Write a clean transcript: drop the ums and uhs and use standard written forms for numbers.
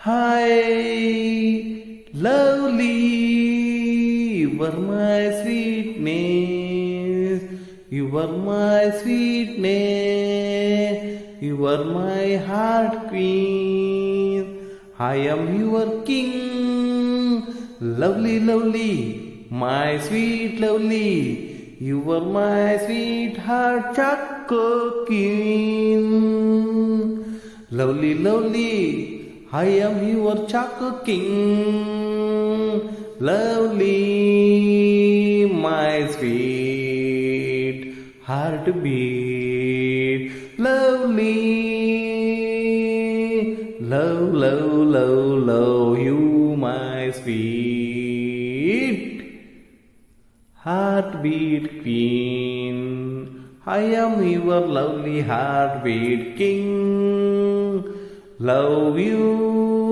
Hi, lovely, you are my sweetness, you are my sweetness, you are my heart queen. I am your king, lovely, lovely, my sweet lovely, you are my sweetheart Choco Queen. Lovely, lovely, I am your Choco King. Lovely, my sweet heartbeat. Lovely, love, love, love, love you, my sweet heartbeat queen. I am your lovely heartbeat king. Love you.